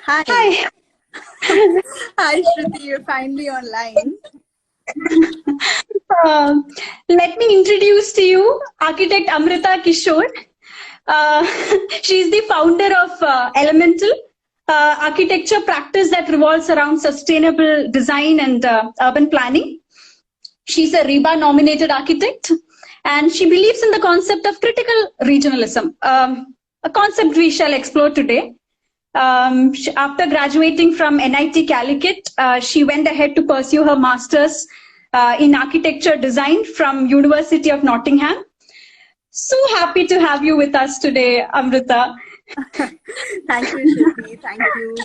Hi. Hi. Hi, Shruthi. You're finally online. Let me introduce to you architect Amrutha Kishor. Uh, she's the founder of Elemental architecture practice that revolves around sustainable design and urban planning. She's a RIBA-nominated architect, and she believes in the concept of critical regionalism, a concept we shall explore today. After graduating from NIT Calicut, she went ahead to pursue her master's in architecture design from University of Nottingham. So happy to have you with us today, Amrutha. Thank you, Shruthi. Thank you.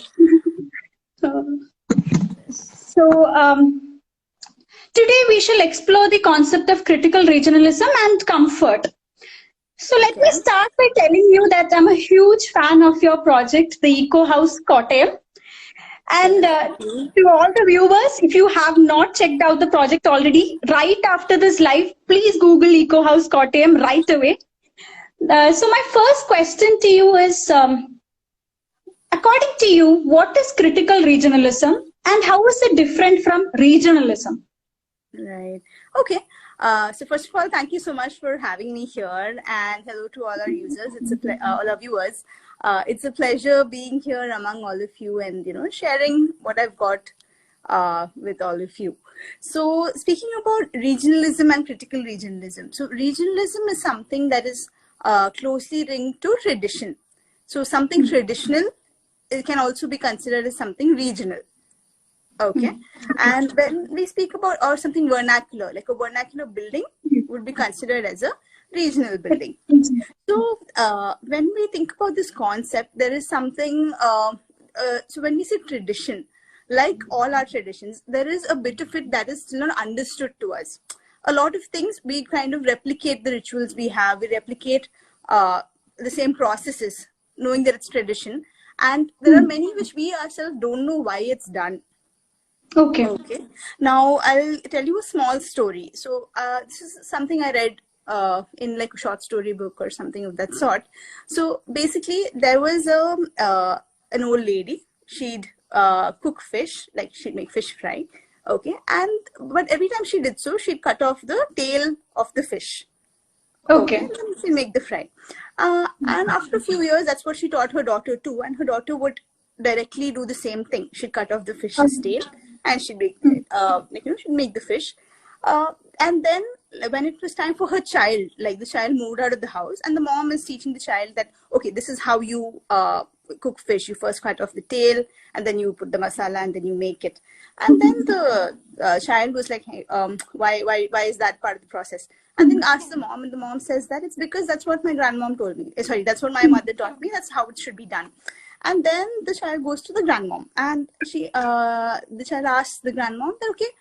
Today we shall explore the concept of critical regionalism and comfort. So let me start by telling you that I'm a huge fan of your project, the Eco House Kottayam. And to all the viewers, if you have not checked out the project already, right after this live, please Google Eco House Kottayam right away. So my first question to you is, according to you, what is critical regionalism and how is it different from regionalism? Right. Okay. So first of all, thank you so much for having me here, and hello to all our users. It's all our viewers. It's a pleasure being here among all of you, and sharing what I've got with all of you. So speaking about regionalism and critical regionalism. So regionalism is something that is closely linked to tradition. So something traditional, it can also be considered as something regional. Okay. And when we speak about or something vernacular, like a vernacular building would be considered as a regional building. So when we think about this concept, there is something, so when we say tradition, like all our traditions, there is a bit of it that is still not understood to us. A lot of things, we kind of replicate the rituals we have, we replicate the same processes, knowing that it's tradition. And there are many which we ourselves don't know why it's done. Okay. Now I'll tell you a small story. So this is something I read in like a short story book or something of that sort. So basically, there was an old lady. She'd cook fish, like she'd make fish fry. Okay, but every time she did so, she'd cut off the tail of the fish. Okay, and then she'd make the fry. And after a few years, that's what she taught her daughter too, and her daughter would directly do the same thing. She'd cut off the fish's tail, and she'd make she'd make the fish. And then when it was time for her child, like the child moved out of the house, and the mom is teaching the child that, okay, this is how you cook fish. You first cut off the tail, and then you put the masala, and then you make it. And then the child was like, hey, why is that part of the process? And then asks the mom, and the mom says that it's because that's what my grandmom told me. Sorry, that's what my mother taught me. That's how it should be done. And then the child goes to the grandmom, and the child asks the grandmom that, okay,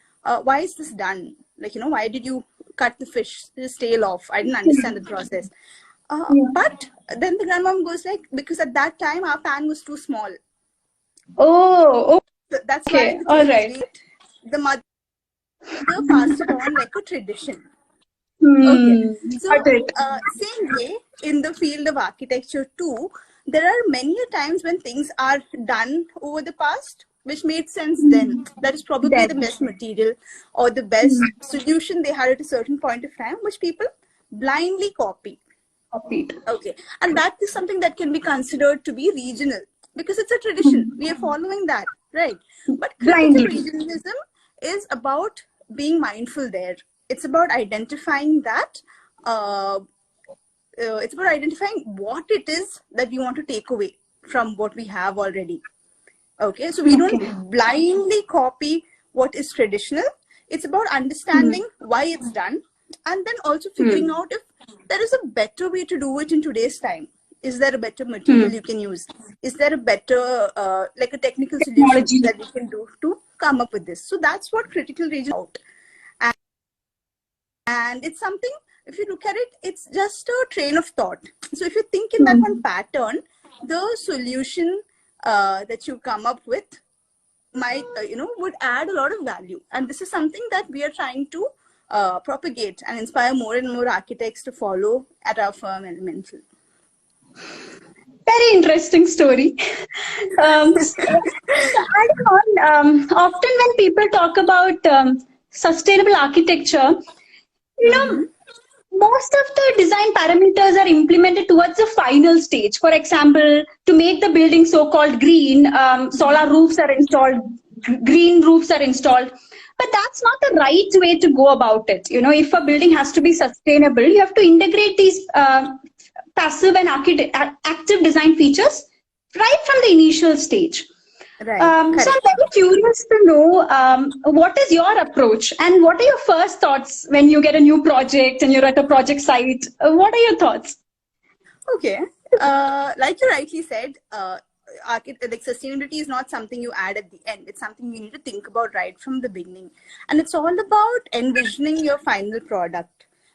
why is this done? Like, why did you cut the fish's tail off? I didn't understand the process. But then the grandmom goes like, because at that time our pan was too small. Oh, so that's why all right. The mother passed it on like a tradition. Okay. So same way in the field of architecture too, there are many times when things are done over the past which made sense then. That is probably the best material or the best solution they had at a certain point of time, which people blindly copied. Okay. And that is something that can be considered to be regional because it's a tradition. We are following that, right? But critical regionalism is about being mindful there. It's about identifying that, it's about identifying what it is that we want to take away from what we have already. Okay, so we don't blindly copy what is traditional. It's about understanding why it's done and then also figuring out if there is a better way to do it in today's time. Is there a better material you can use? Is there a better, like a technical solution that we can do to come up with this? So that's what critical region is about. And it's something, if you look at it, it's just a train of thought. So if you think in that one pattern, the solution that you come up with might, would add a lot of value. And this is something that we are trying to propagate and inspire more and more architects to follow at our firm, Elemental. Very interesting story. So adding on, often when people talk about sustainable architecture, you know, most of the design parameters are implemented towards the final stage. For example, to make the building so-called green, solar roofs are installed, green roofs are installed. But that's not the right way to go about it. You know, if a building has to be sustainable, you have to integrate these passive and active design features right from the initial stage. Right. So I'm very curious to know what is your approach and what are your first thoughts when you get a new project and you're at a project site? What are your thoughts? Okay. Like you rightly said, like sustainability is not something you add at the end. It's something you need to think about right from the beginning. And it's all about envisioning your final product.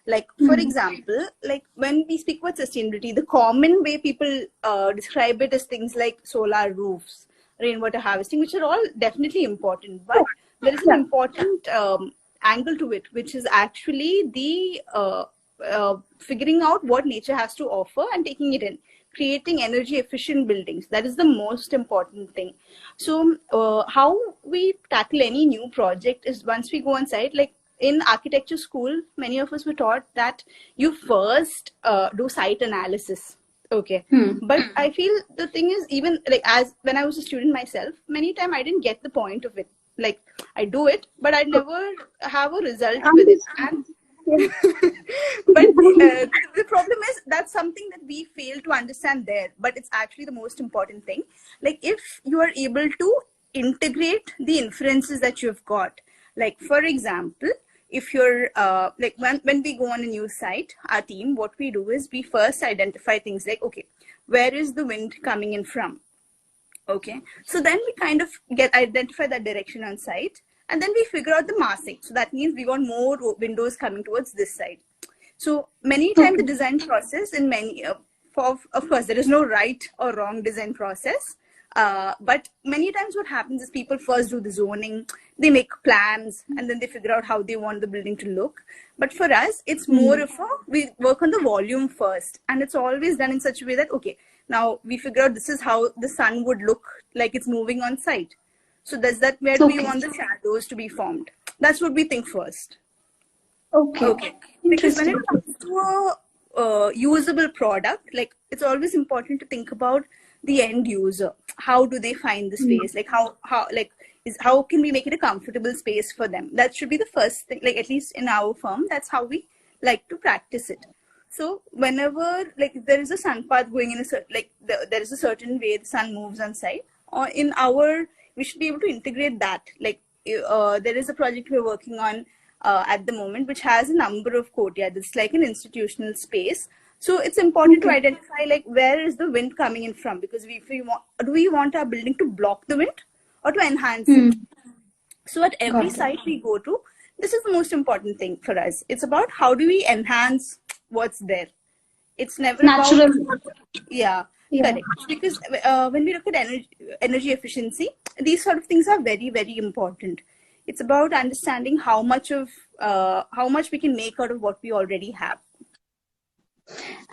Like, for example, like when we speak about sustainability, the common way people describe it is things like solar roofs, rainwater harvesting, which are all definitely important. But there is an important angle to it, which is actually the figuring out what nature has to offer and taking it in. Creating energy efficient buildings. That is the most important thing. So how we tackle any new project is once we go on site, like in architecture school, many of us were taught that you first do site analysis. Okay. But I feel the thing is, even like as when I was a student myself, many times I didn't get the point of it. Like I do it, but I never have a result with it. And but the problem is that's something that we fail to understand there, but it's actually the most important thing. Like if you are able to integrate the inferences that you've got, like for example, if you're like when we go on a new site, our team, what we do is we first identify things like, okay, where is the wind coming in from? Okay, so then we kind of identify that direction on site. And then we figure out the massing. So that means we want more windows coming towards this side. So many times the design process in many, of course, there is no right or wrong design process. But many times what happens is people first do the zoning, they make plans, and then they figure out how they want the building to look. But for us, it's more of we work on the volume first. And it's always done in such a way that, okay, now we figure out this is how the sun would look like it's moving on site. So does that where do we want the shadows to be formed? That's what we think first. Okay. Because when it comes to a usable product, like it's always important to think about the end user. How do they find the space? Like how can we make it a comfortable space for them? That should be the first thing. Like at least in our firm, that's how we like to practice it. So whenever like there is a sun path going in a certain there is a certain way the sun moves on site, or in our we should be able to integrate that. Like there is a project we're working on at the moment, which has a number of courtyards. It's like an institutional space. So it's important to identify like where is the wind coming in from? Because do we want our building to block the wind or to enhance it? So at every site we go to, this is the most important thing for us. It's about how do we enhance what's there. It's never natural. Yeah. Correct. Because when we look at energy efficiency, these sort of things are very, very important. It's about understanding how much we can make out of what we already have.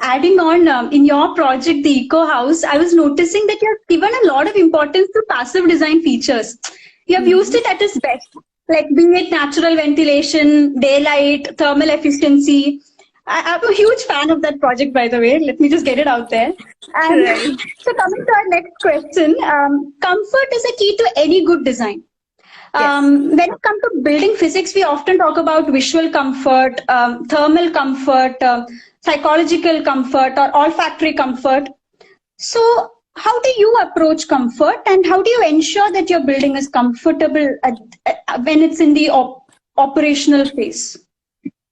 Adding on, in your project, the Eco House, I was noticing that you have given a lot of importance to passive design features. You have used it at its best, like be it natural ventilation, daylight, thermal efficiency. I'm a huge fan of that project, by the way. Let me just get it out there. And so coming to our next question, comfort is a key to any good design. When it comes to building physics, we often talk about visual comfort, thermal comfort, psychological comfort, or olfactory comfort. So how do you approach comfort, and how do you ensure that your building is comfortable when it's in the operational phase?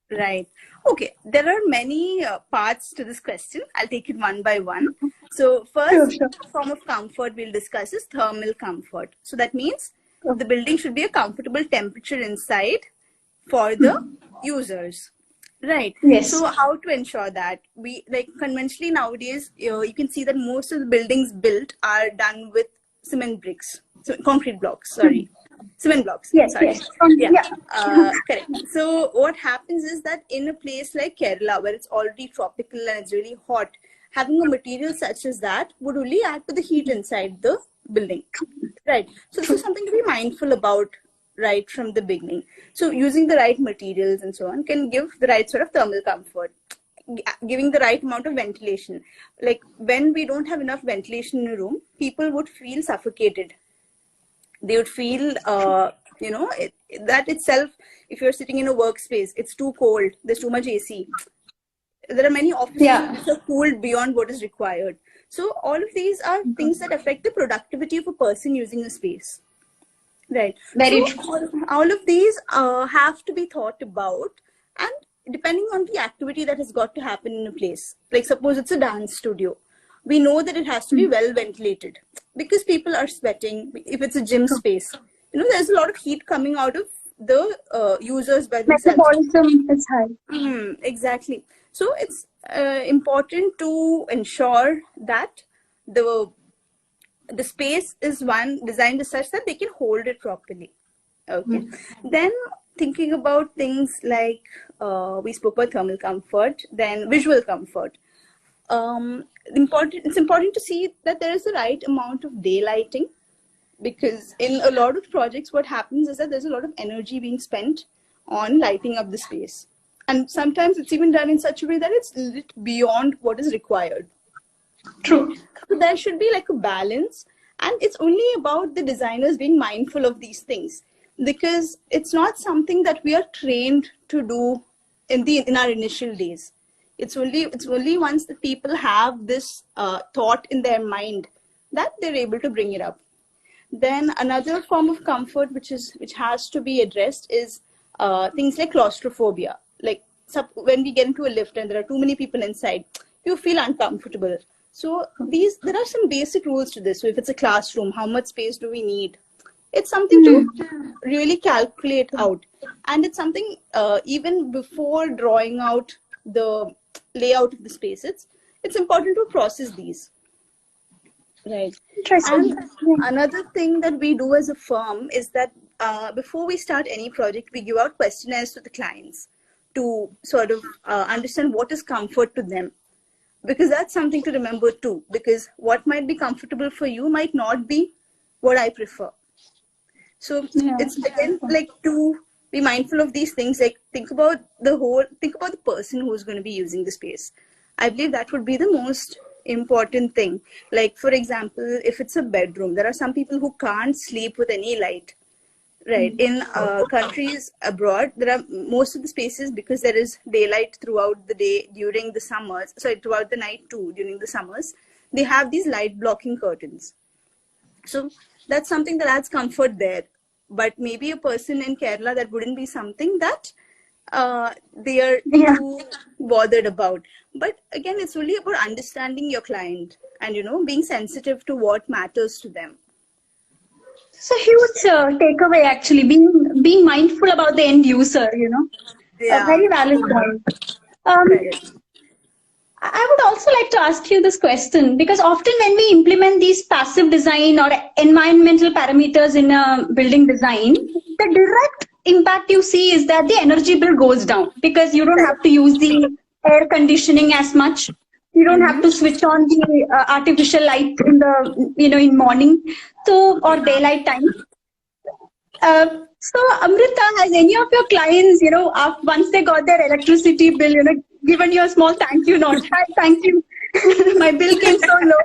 Right. Okay, there are many parts to this question. I'll take it one by one. So first form of comfort we'll discuss is thermal comfort. So that means the building should be a comfortable temperature inside for the users. Right. Yes. So how to ensure that? We like conventionally nowadays, you can see that most of the buildings built are done with cement bricks, so concrete blocks, sorry. Cement blocks. Yes, sorry. yes. Correct. So what happens is that in a place like Kerala, where it's already tropical and it's really hot, having a material such as that would only add to the heat inside the building, right? So this is something to be mindful about right from the beginning. So using the right materials and so on can give the right sort of thermal comfort, giving the right amount of ventilation. Like when we don't have enough ventilation in a room, people would feel suffocated. They would feel, that itself, if you're sitting in a workspace, it's too cold, there's too much AC. There are many offices which are cooled beyond what is required. So all of these are things that affect the productivity of a person using a space. Right. Very true. All of these have to be thought about, and depending on the activity that has got to happen in a place. Like suppose it's a dance studio. We know that it has to be well ventilated because people are sweating. If it's a gym space, there's a lot of heat coming out of the users by themselves. Metabolism is high. Exactly. So it's important to ensure that the space is designed as such that they can hold it properly. Okay. Then thinking about things like we spoke about thermal comfort, then visual comfort. It's important to see that there is the right amount of daylighting, because in a lot of projects what happens is that there's a lot of energy being spent on lighting up the space, and sometimes it's even done in such a way that it's lit beyond what is required. True. So there should be like a balance, and it's only about the designers being mindful of these things, because it's not something that we are trained to do in our initial days. It's only once the people have this thought in their mind that they're able to bring it up. Then another form of comfort which has to be addressed is things like claustrophobia. Like when we get into a lift and there are too many people inside, you feel uncomfortable. So there are some basic rules to this. So if it's a classroom, how much space do we need? It's something to really calculate out. And it's something even before drawing out the layout of the space, it's important to process these. Right. And another thing that we do as a firm is that before we start any project, we give out questionnaires to the clients to sort of understand what is comfort to them. Because that's something to remember too, because what might be comfortable for you might not be what I prefer. So it's again like to be mindful of these things, like think about the person who's going to be using the space. I believe that would be the most important thing. Like for example, if it's a bedroom, there are some people who can't sleep with any light. Right. In countries abroad, there are most of the spaces, because there is daylight throughout the day during the summers, throughout the night too during the summers, they have these light blocking curtains. So that's something that adds comfort there. But maybe a person in Kerala, that wouldn't be something that they are too bothered about. But again, it's really about understanding your client and, being sensitive to what matters to them. It's a huge takeaway, actually, being mindful about the end user, A very valid point. I would also like to ask you this question, because often when we implement these passive design or environmental parameters in a building design, the direct impact you see is that the energy bill goes down, because you don't have to use the air conditioning as much. You don't have to switch on the artificial light in the, in morning, or daylight time. So Amrutha, has any of your clients, once they got their electricity bill, given you a small thank you note? Hi, thank you. My bill came so low.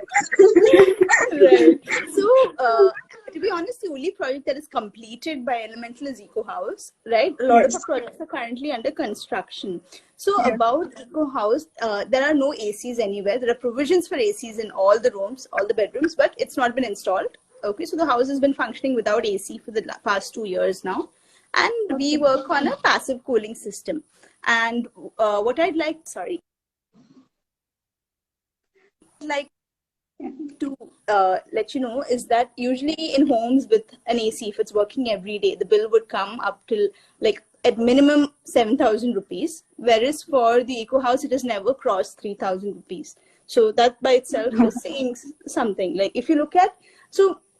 Right. So, to be honest, the only project that is completed by Elemental is Eco House, right? A lot of the projects are currently under construction. So about Eco House, there are no ACs anywhere. There are provisions for ACs in all the rooms, all the bedrooms, but it's not been installed. Okay, so the house has been functioning without AC for the past 2 years now. And we work on a passive cooling system. And what I'd like to let you know is that usually in homes with an AC, if it's working every day, the bill would come up till like at minimum 7,000 rupees. Whereas for the Eco House, it has never crossed 3,000 rupees. So that by itself is saying something. Like if you look at,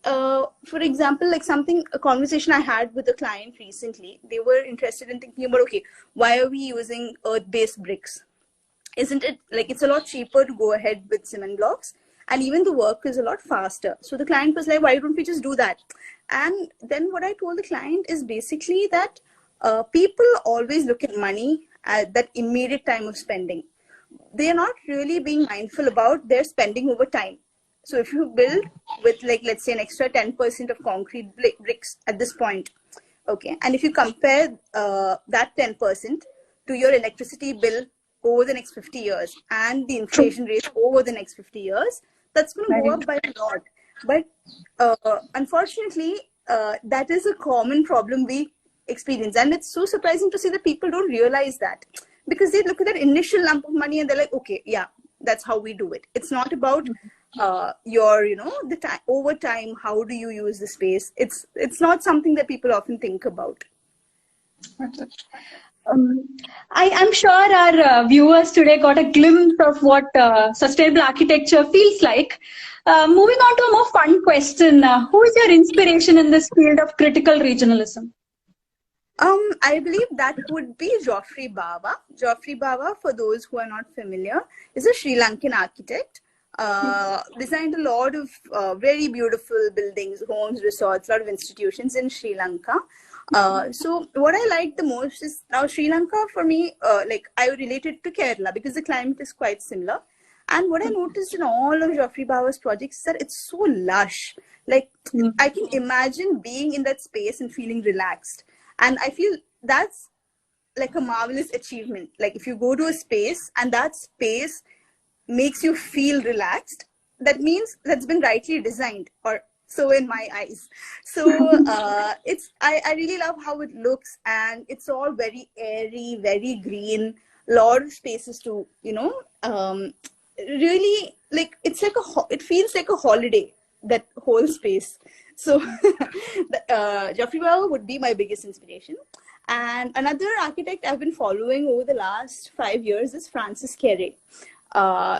for example, like a conversation I had with a client recently, they were interested in thinking about, okay, why are we using earth-based bricks? isn't it? Like, it's a lot cheaper to go ahead with cement blocks, and even the work is a lot faster. So the client was like, why don't we just do that? And then what I told the client is basically that people always look at money at that immediate time of spending. They are not really being mindful about their spending over time. So if you build with, like, let's say an extra 10% of concrete bricks at this point, okay, and if you compare that 10% to your electricity bill over the next 50 years and the inflation rate over the next 50 years, that's going to go up by a lot. But unfortunately, that is a common problem we experience. And it's so surprising to see that people don't realize that, because they look at that initial lump of money and they're like, okay, yeah, that's how we do it. It's not about your, you know, the time over time, how do you use the space? It's not something that people often think about. I'm sure our viewers today got a glimpse of what sustainable architecture feels like. Moving on to a more fun question, who is your inspiration in this field of critical regionalism? I believe that would be Geoffrey Bawa. Geoffrey Bawa, for those who are not familiar, is a Sri Lankan architect. Designed a lot of very beautiful buildings, homes, resorts, a lot of institutions in Sri Lanka. So what I like the most is, now Sri Lanka for me, like, I related to Kerala because the climate is quite similar. And what I noticed in all of Geoffrey Bawa's projects is that it's so lush. Like, I can imagine being in that space and feeling relaxed. And I feel that's like a marvelous achievement. Like, if you go to a space and that space makes you feel relaxed, that means that's been rightly designed, or so in my eyes. So I really love how it looks, and it's all very airy, very green, a lot of spaces to, you know, really, like, it's like it feels like a holiday, that whole space. So Geoffrey Bawa would be my biggest inspiration. And another architect I've been following over the last 5 years is Francis Kehre.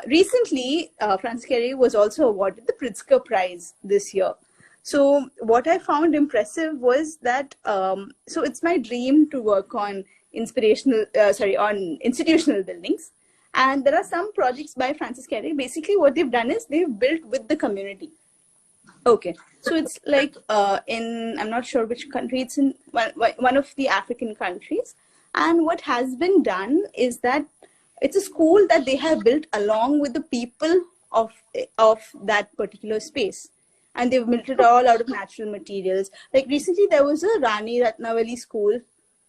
Recently, Francis Kehre was also awarded the Pritzker Prize this year. So what I found impressive was that, so it's my dream to work on on institutional buildings. And there are some projects by Francis Kehre. Basically, what they've done is they've built with the community. Okay, so it's like I'm not sure which country, it's in one of the African countries. And what has been done is that it's a school that they have built along with the people of that particular space. And they've built it all out of natural materials. Like, recently there was a Rani Ratnavali school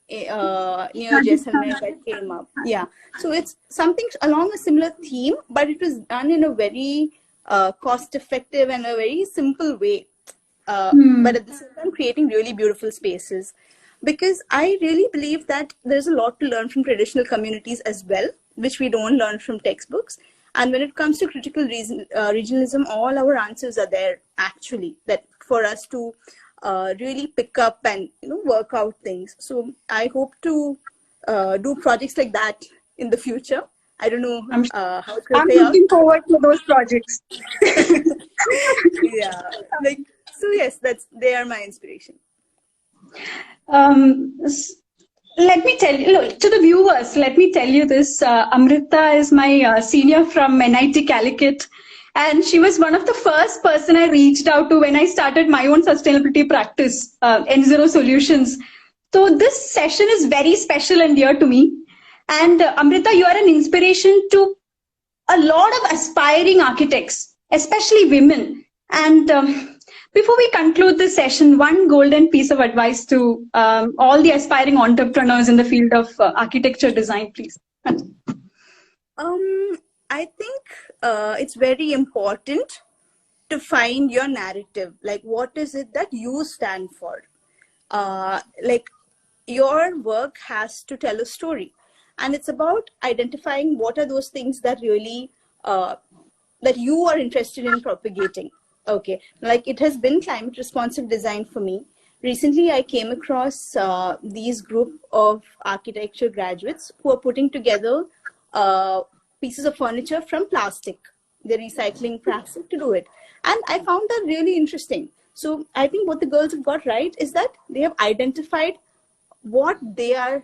near Jaisalmer that came up. Yeah, so it's something along a similar theme, but it was done in a very cost-effective and a very simple way, but at the same time creating really beautiful spaces. Because I really believe that there's a lot to learn from traditional communities as well, which we don't learn from textbooks. And when it comes to critical regionalism, all our answers are there, actually, that for us to really pick up and, you know, work out things. So I hope to do projects like that in the future. I don't know how it's going to play out. I'm looking forward to those projects. Yeah, like, so yes, they are my inspiration. Let me tell you, look, to the viewers, let me tell you this. Amrutha is my senior from NIT Calicut, and she was one of the first person I reached out to when I started my own sustainability practice, N0 Solutions. So this session is very special and dear to me. And Amrutha, you are an inspiration to a lot of aspiring architects, especially women. And before we conclude this session, one golden piece of advice to all the aspiring entrepreneurs in the field of architecture design, please. I think it's very important to find your narrative. Like, what is it that you stand for? Like, your work has to tell a story. And it's about identifying what are those things that really, that you are interested in propagating. Okay, like, it has been climate responsive design for me. Recently, I came across these group of architecture graduates who are putting together pieces of furniture from plastic. They're recycling plastic to do it. And I found that really interesting. So I think what the girls have got right is that they have identified what they are,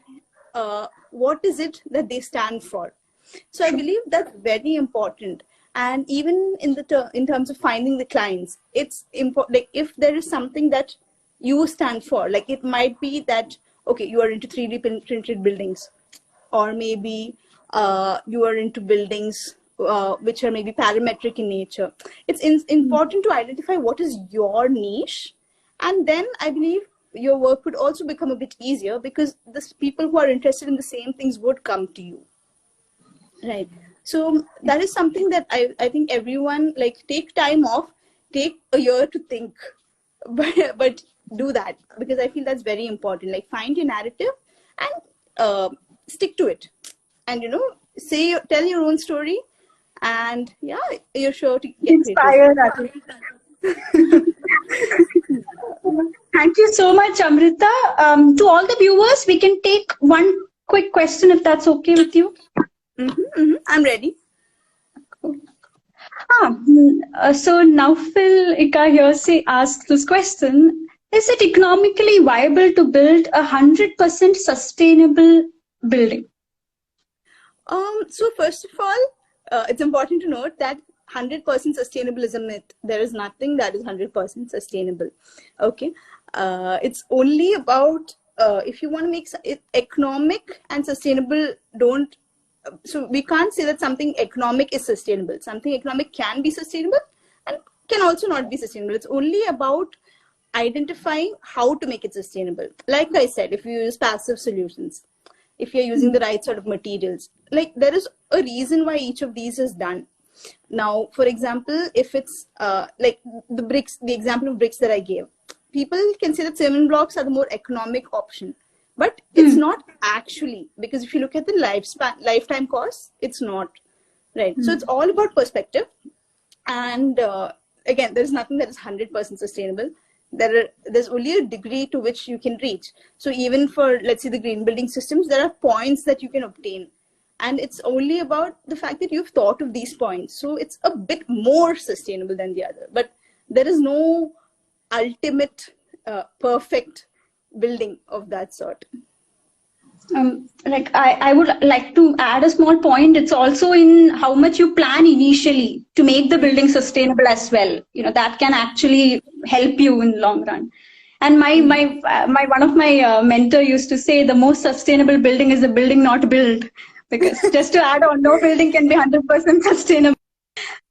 what is it that they stand for. So I believe that's very important. And even in terms of finding the clients, it's important. Like if there is something that you stand for, like it might be that, okay, you are into 3D printed buildings, or maybe you are into buildings which are maybe parametric in nature. It's important to identify what is your niche, and then I believe your work would also become a bit easier, because the people who are interested in the same things would come to you, right? So that is something that I think everyone, like, take time off, take a year to think, but do that, because I feel that's very important. Like, find your narrative and stick to it, and tell your own story, and yeah, you're sure to get inspired. Thank you so much, Amrita. To all the viewers, we can take one quick question if that's okay with you. I'm ready. So Naufil Ika here asks this question: is it economically viable to build 100% sustainable building? So first of all, it's important to note that 100% sustainable is a myth. There is nothing that is 100% sustainable. Okay, it's only about if you want to make it economic and sustainable. So we can't say that something economic is sustainable. Something economic can be sustainable and can also not be sustainable. It's only about identifying how to make it sustainable. Like I said, if you use passive solutions, if you're using the right sort of materials, like, there is a reason why each of these is done. Now, for example, if it's like the example of bricks that I gave, people can say that cement blocks are the more economic option, but it's not actually, because if you look at the lifetime cost, it's not, right? So it's all about perspective. And again, there's nothing that is 100% sustainable. There's only a degree to which you can reach. So even for, let's say, the green building systems, there are points that you can obtain, and it's only about the fact that you've thought of these points. So it's a bit more sustainable than the other, but there is no ultimate perfect building of that sort. Like I would like to add a small point. It's also in how much you plan initially to make the building sustainable as well. That can actually help you in the long run. And my one of my mentor used to say, the most sustainable building is a building not built. Because just to add on, no building can be 100% sustainable.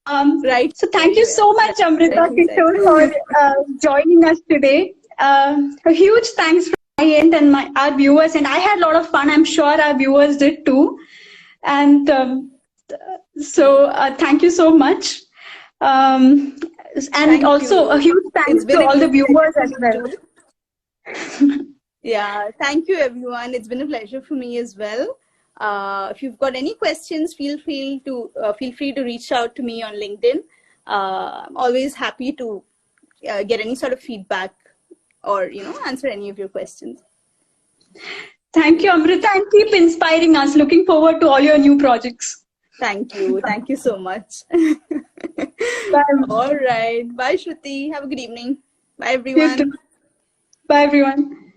Right. So thank you so much, Amrutha Kishor, for joining us today. A huge thanks from my end and our viewers. And I had a lot of fun. I'm sure our viewers did too. And so thank you so much. And thank also you. A huge thanks to all the viewers as well. Yeah, thank you, everyone. It's been a pleasure for me as well. If you've got any questions, feel free to reach out to me on LinkedIn. I'm always happy to get any sort of feedback or answer any of your questions. Thank you, Amrutha, and keep inspiring us. Looking forward to all your new projects. Thank you. Thank you so much. Bye. All right. Bye, Shruthi. Have a good evening. Bye, everyone. Bye, everyone.